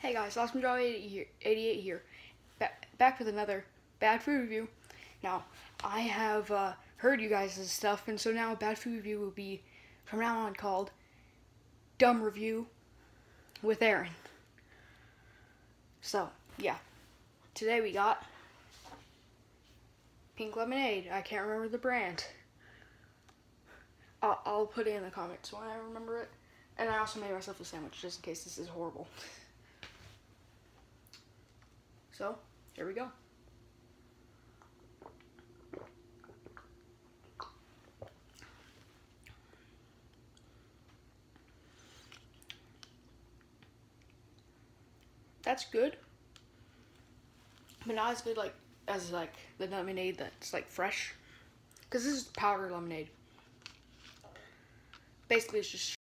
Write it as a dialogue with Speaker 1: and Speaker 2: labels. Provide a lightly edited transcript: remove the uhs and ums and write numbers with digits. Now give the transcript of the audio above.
Speaker 1: Hey guys, Awesomedoggy88 here, back with another bad food review. Now, I have heard you guys' stuff, and so now a bad food review will be, from now on, called Dumb Review with Aaron. So, yeah. Today we got pink lemonade. I can't remember the brand. I'll put it in the comments when I remember it. And I also made myself a sandwich, just in case this is horrible. So, here we go. That's good, but not as good as the lemonade that's fresh, because this is powdered lemonade. Basically, it's just